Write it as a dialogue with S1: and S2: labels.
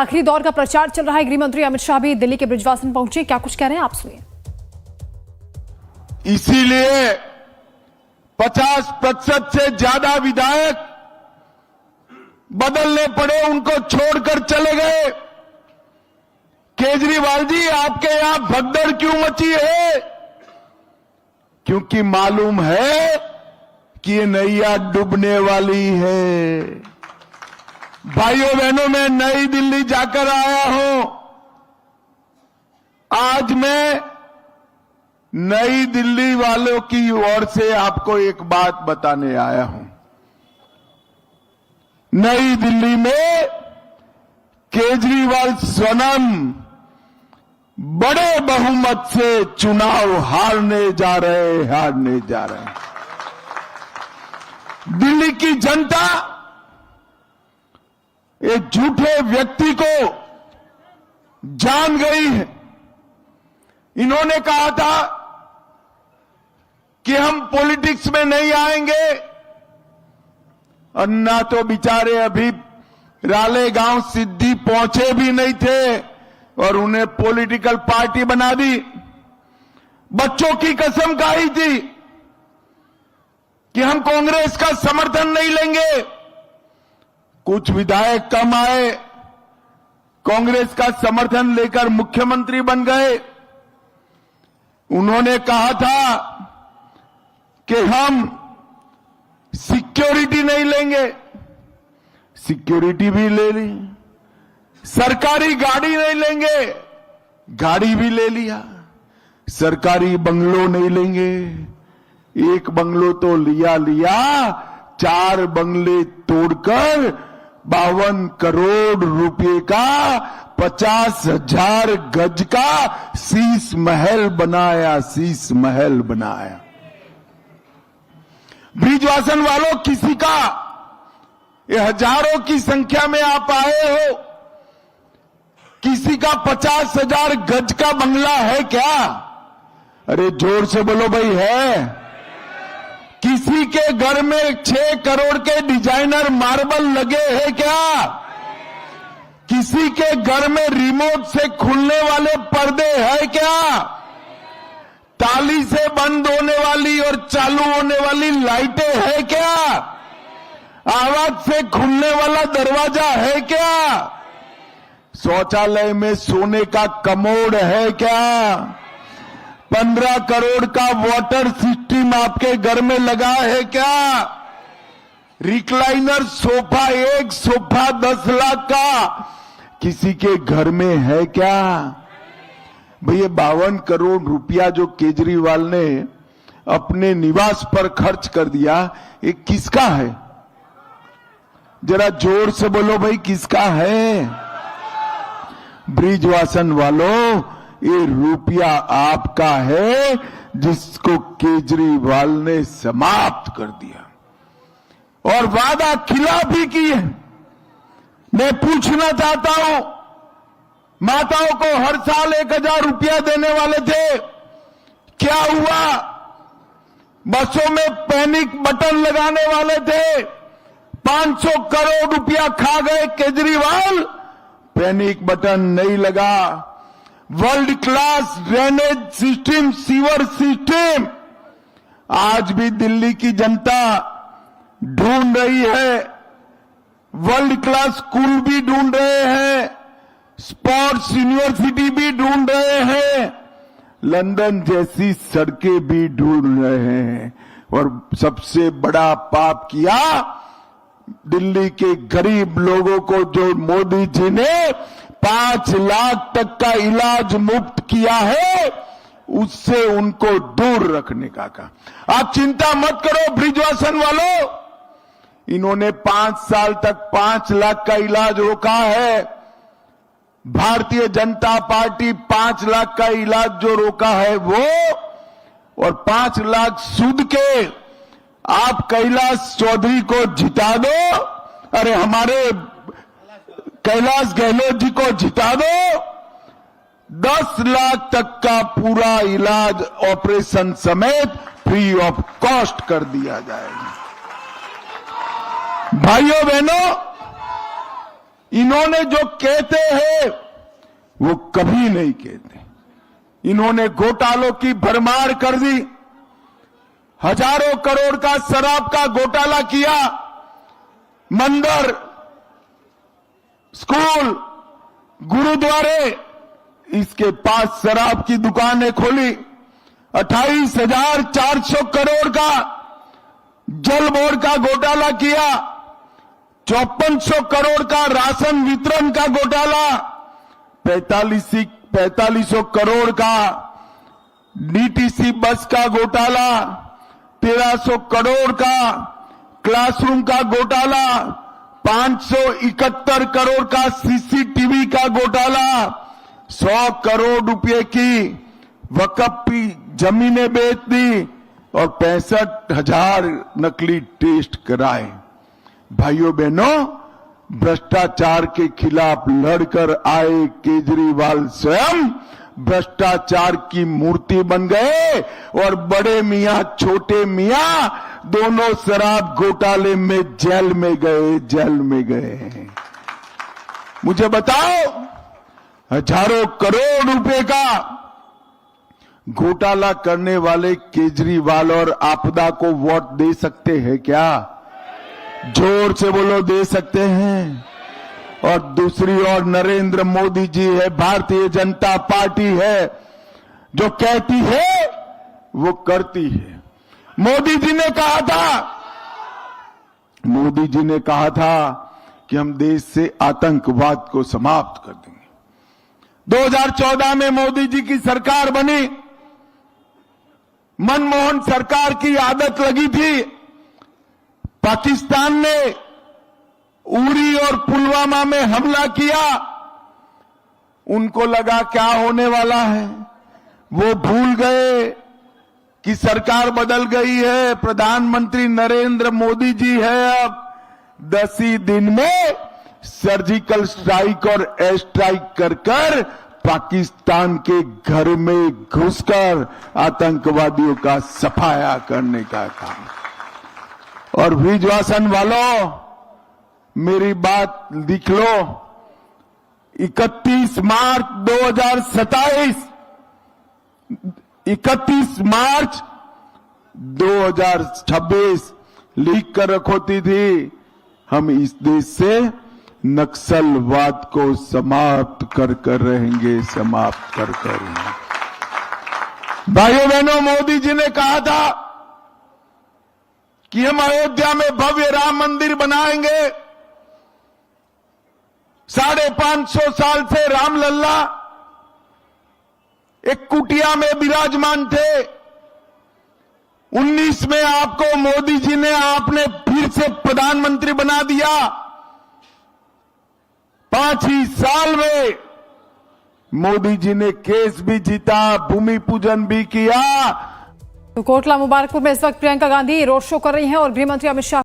S1: आखिरी दौर का प्रचार चल रहा है। गृह मंत्री अमित शाह भी दिल्ली के बृजवासन पहुंचे, क्या कुछ कह रहे हैं आप सुनिए।
S2: इसीलिए 50% से ज्यादा विधायक बदलने पड़े, उनको छोड़कर चले गए। केजरीवाल जी, आपके यहां भगदड़ क्यों मची है? क्योंकि मालूम है कि ये नैया डूबने वाली है। भाइयों बहनों, मैं नई दिल्ली जाकर आया हूं। आज मैं नई दिल्ली वालों की ओर से आपको एक बात बताने आया हूं। नई दिल्ली में केजरीवाल स्वयं बड़े बहुमत से चुनाव हारने जा रहे हैं। दिल्ली की जनता एक झूठे व्यक्ति को जान गई है। इन्होंने कहा था कि हम पॉलिटिक्स में नहीं आएंगे, और ना तो बेचारे अभी रालेगांव सिद्धि पहुंचे भी नहीं थे और उन्हें पॉलिटिकल पार्टी बना दी। बच्चों की कसम खाई थी कि हम कांग्रेस का समर्थन नहीं लेंगे। कुछ विधायक कम आए, कांग्रेस का समर्थन लेकर मुख्यमंत्री बन गए। उन्होंने कहा था कि हम सिक्योरिटी नहीं लेंगे, सिक्योरिटी भी ले ली। सरकारी गाड़ी नहीं लेंगे, गाड़ी भी ले लिया। सरकारी बंगलो नहीं लेंगे, एक बंगलो तो लिया, 4 बंगले तोड़कर 52 करोड़ रुपए का 50,000 गज का शीश महल बनाया। बृजवासन वालों, किसी का ये हजारों की संख्या में आप आए हो, किसी का 50,000 गज का बंगला है क्या? अरे जोर से बोलो भाई, है? किसी के घर में 6 करोड़ के डिजाइनर मार्बल लगे हैं क्या? किसी के घर में रिमोट से खुलने वाले पर्दे हैं क्या? ताली से बंद होने वाली और चालू होने वाली लाइटें है क्या? आवाज से खुलने वाला दरवाजा है क्या? शौचालय में सोने का कमोड है क्या? 15 करोड़ का वाटर सिस्टम आपके घर में लगा है क्या? रिक्लाइनर सोफा, एक सोफा 10 लाख का किसी के घर में है क्या? भैया 52 करोड़ रुपया जो केजरीवाल ने अपने निवास पर खर्च कर दिया, ये किसका है? जरा जोर से बोलो भाई, किसका है? बृजवासन वालों, ये रुपया आपका है जिसको केजरीवाल ने समाप्त कर दिया और वादा खिलाफ ही की है। मैं पूछना चाहता हूं, माताओं को हर साल 1,000 रुपया देने वाले थे, क्या हुआ? बसों में पैनिक बटन लगाने वाले थे, 500 करोड़ रुपया खा गए केजरीवाल, पैनिक बटन नहीं लगा। World class drainage system, sewer system आज भी दिल्ली की जनता ढूंढ रही है। वर्ल्ड क्लास स्कूल भी ढूंढ रहे हैं, स्पोर्ट्स यूनिवर्सिटी भी ढूंढ रहे हैं, लंदन जैसी सड़कें भी ढूंढ रहे हैं। और सबसे बड़ा पाप किया, दिल्ली के गरीब लोगों को जो मोदी जी ने 5 लाख तक का इलाज मुफ्त किया है, उससे उनको दूर रखने का कहा। आप चिंता मत करो बृजवासन वालों, इन्होंने 5 साल तक 5 लाख का इलाज रोका है। भारतीय जनता पार्टी 5 लाख का इलाज जो रोका है वो, और 5 लाख सूद के आप कैलाश चौधरी को जिता दो, अरे हमारे कैलाश गहलोत जी को जिता दो, 10 लाख तक का पूरा इलाज ऑपरेशन समेत फ्री ऑफ कॉस्ट कर दिया जाएगा। भाइयों बहनों, इन्होंने जो कहते हैं वो कभी नहीं कहते। इन्होंने घोटालों की भरमार कर दी। हजारों करोड़ का शराब का घोटाला किया। मंदिर, स्कूल, गुरुद्वारे, इसके पास शराब की दुकानें खोली। 28,400 करोड़ का जल बोर्ड का घोटाला किया। 5400 करोड़ का राशन वितरण का घोटाला। 4500 करोड़ का डीटीसी बस का घोटाला। 1300 करोड़ का क्लासरूम का घोटाला। 571 करोड़ का सीसीटीवी का घोटाला। 100 करोड़ रुपए की वक्फ की जमीनें बेच दी और 65,000 नकली टेस्ट कराए। भाइयों बहनों, भ्रष्टाचार के खिलाफ लड़कर आए केजरीवाल स्वयं भ्रष्टाचार की मूर्ति बन गए और बड़े मियां छोटे मियां दोनों शराब घोटाले में जेल में गए। मुझे बताओ, हजारों करोड़ रुपए का घोटाला करने वाले केजरीवाल और आपदा को वोट दे सकते हैं क्या? जोर से बोलो, दे सकते हैं। और दूसरी ओर नरेंद्र मोदी जी है, भारतीय जनता पार्टी है, जो कहती है वो करती है। मोदी जी ने कहा था कि हम देश से आतंकवाद को समाप्त कर देंगे। 2014 में मोदी जी की सरकार बनी। मनमोहन सरकार की आदत लगी थी। पाकिस्तान ने उरी और पुलवामा में हमला किया। उनको लगा क्या होने वाला है। वो भूल गए कि सरकार बदल गई है, प्रधानमंत्री नरेंद्र मोदी जी है। अब 10 ही दिन में सर्जिकल स्ट्राइक और एयर स्ट्राइक कर पाकिस्तान के घर में घुसकर आतंकवादियों का सफाया करने का काम। और विश्वासन वालों, मेरी बात लिख लो, 31 मार्च 2026 लिख कर रखोती थी, हम इस देश से नक्सलवाद को समाप्त कर रहेंगे, समाप्त कर रहेंगे। भाइयों बहनों, मोदी जी ने कहा था कि हम अयोध्या में भव्य राम मंदिर बनाएंगे। 550 साल से रामलल्ला एक कुटिया में विराजमान थे। 19 में आपको मोदी जी ने आपने फिर से प्रधानमंत्री बना दिया। 5 ही साल में मोदी जी ने केस भी जीता, भूमि पूजन भी किया।
S1: तो कोटला मुबारकपुर में इस वक्त प्रियंका गांधी रोड शो कर रही हैं और गृह मंत्री अमित शाह